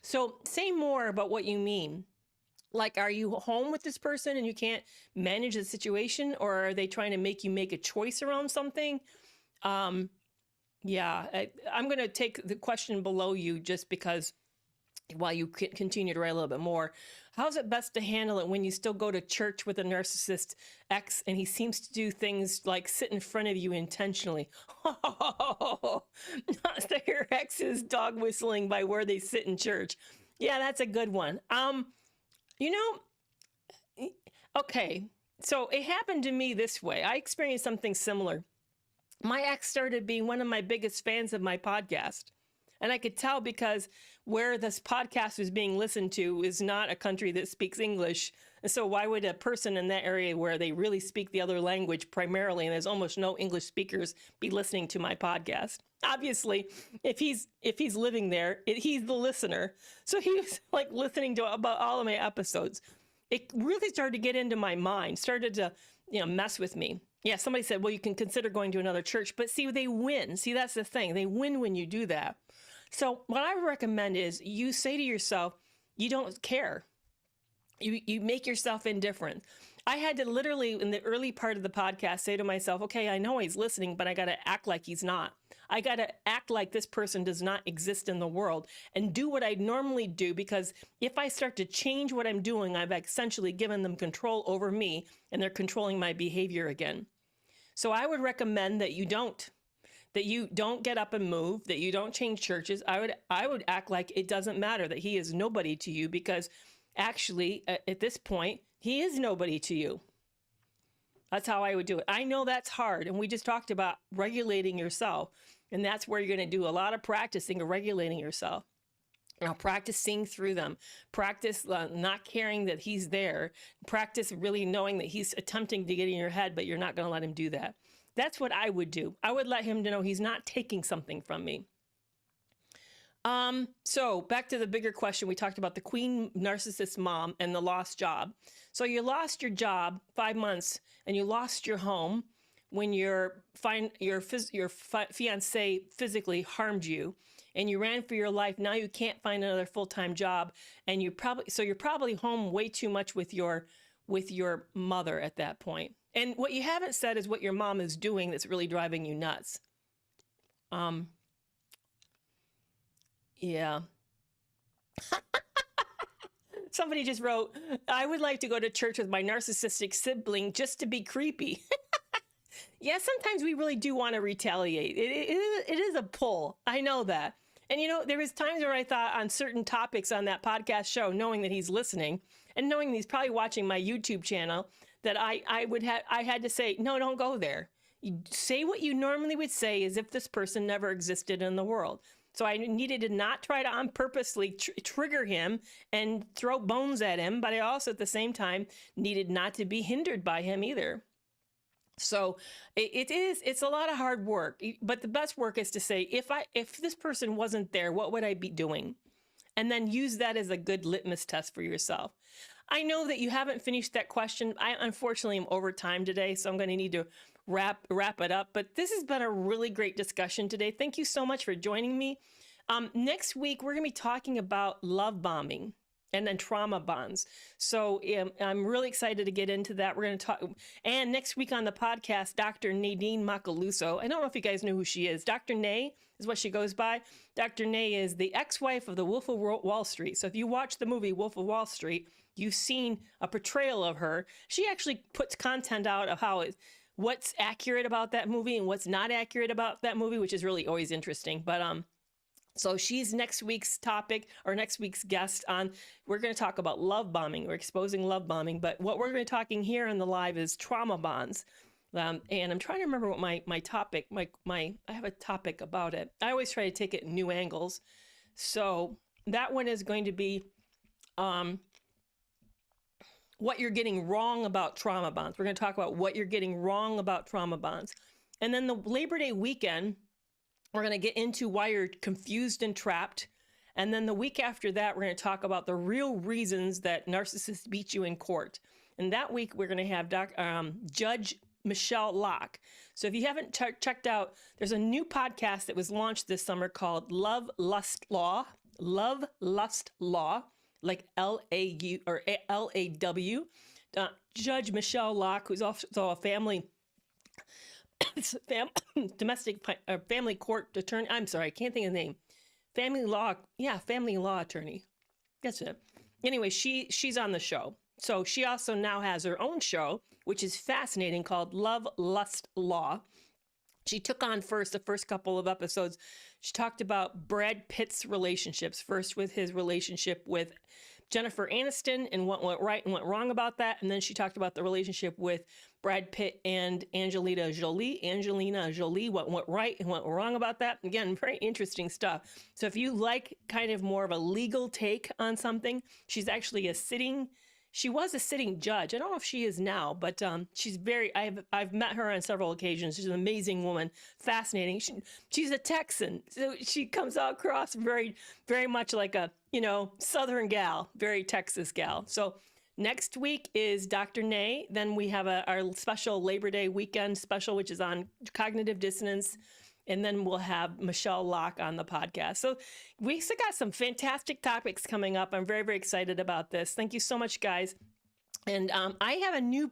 [SPEAKER 1] So say more about what you mean. Like, are you home with this person and you can't manage the situation? Or are they trying to make you make a choice around something? Yeah, I'm going to take the question below you just because while you continue to write a little bit more. How's it best to handle it when you still go to church with a narcissist ex and he seems to do things like sit in front of you intentionally? Not that your ex is dog whistling by where they sit in church. Yeah, that's a good one. You know, okay, so it happened to me this way. I experienced something similar. My ex started being one of my biggest fans of my podcast. And I could tell because where this podcast was being listened to is not a country that speaks English. And so why would a person in that area where they really speak the other language primarily, and there's almost no English speakers, be listening to my podcast? Obviously, if he's living there, he's the listener. So he was like listening to about all of my episodes. It really started to get into my mind, started to, mess with me. Yeah, somebody said, well, you can consider going to another church, but see, they win. See, that's the thing. They win when you do that. So what I would recommend is you say to yourself, you don't care. You make yourself indifferent. I had to literally, in the early part of the podcast, say to myself, okay, I know he's listening, but I got to act like he's not. I got to act like this person does not exist in the world and do what I normally do, because if I start to change what I'm doing, I've essentially given them control over me and they're controlling my behavior again. So I would recommend that you don't get up and move, that you don't change churches. I would act like it doesn't matter, that he is nobody to you, because actually at this point, he is nobody to you. That's how I would do it. I know that's hard. And we just talked about regulating yourself. And that's where you're going to do a lot of practicing of regulating yourself. Now, practice seeing through them. Practice not caring that he's there. Practice really knowing that he's attempting to get in your head, but you're not going to let him do that. That's what I would do. I would let him to know he's not taking something from me. So back to the bigger question. We talked about the queen narcissist mom and the lost job. So you lost your job 5 months and you lost your home when your fiance physically harmed you and you ran for your life. Now you can't find another full-time job. And you're probably home way too much with your mother at that point. And what you haven't said is what your mom is doing that's really driving you nuts. Yeah. Somebody just wrote, I would like to go to church with my narcissistic sibling just to be creepy. Yeah, sometimes we really do want to retaliate. It is a pull. I know that. And there was times where I thought on certain topics on that podcast show, knowing that he's listening and knowing that he's probably watching my YouTube channel, that I had to say, no, don't go there. You say what you normally would say as if this person never existed in the world. So I needed to not try to purposely trigger him and throw bones at him, but I also at the same time needed not to be hindered by him either. So it's a lot of hard work, but the best work is to say, if this person wasn't there, what would I be doing? And then use that as a good litmus test for yourself. I know that you haven't finished that question. I unfortunately am over time today, so I'm going to need to wrap it up. But this has been a really great discussion today. Thank you so much for joining me. Next week, we're going to be talking about love bombing and then trauma bonds. So I'm really excited to get into that. We're going to talk. And next week on the podcast, Dr. Nadine Macaluso. I don't know if you guys know who she is. Dr. Nay is what she goes by. Dr. Nay is the ex-wife of the Wolf of Wall Street. So if you watch the movie Wolf of Wall Street, you've seen a portrayal of her. She actually puts content out of what's accurate about that movie and what's not accurate about that movie, which is really always interesting. But so she's next week's topic or next week's guest on. We're going to talk about love bombing. We're exposing love bombing. But what we're going to be talking here in the live is trauma bonds. And I'm trying to remember what my topic, I have a topic about it. I always try to take it in new angles. So that one is going to be what you're getting wrong about trauma bonds. We're going to talk about what you're getting wrong about trauma bonds. And then the Labor Day weekend, we're going to get into why you're confused and trapped. And then the week after that, we're going to talk about the real reasons that narcissists beat you in court. And that week, we're going to have Judge Michelle Locke. So if you haven't checked out, there's a new podcast that was launched this summer called Love, Lust, Law, like L-A-U or L-A-W. Judge Michelle Locke, who's also a family court attorney. I'm sorry, I can't think of the name. Family law attorney. That's it. Anyway, she's on the show. So she also now has her own show, which is fascinating, called Love, Lust, Law. She took on the first couple of episodes. She talked about Brad Pitt's relationships, first with his relationship with Jennifer Aniston and what went right and went wrong about that. And then she talked about the relationship with Brad Pitt and Angelina Jolie, what went right and went wrong about that. Again, very interesting stuff. So if you like kind of more of a legal take on something, she's actually she was a sitting judge. I don't know if she is now, but she's I've met her on several occasions. She's an amazing woman, fascinating. She's a Texan, so she comes out across very, very much like a, Southern gal, very Texas gal. So next week is Dr. Nay. Then we have our special Labor Day weekend special, which is on cognitive dissonance. And then we'll have Michelle Locke on the podcast. So we still got some fantastic topics coming up. I'm very, very excited about this. Thank you so much, guys. And I have a new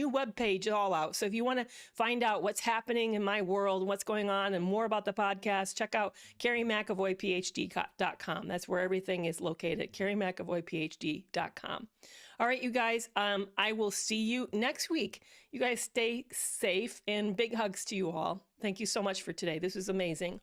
[SPEAKER 1] web page all out. So if you want to find out what's happening in my world, what's going on, and more about the podcast, check out CarrieMcAvoyPhD.com. That's where everything is located, CarrieMcAvoyPhD.com. All right, you guys, I will see you next week. You guys stay safe, and big hugs to you all. Thank you so much for today. This was amazing.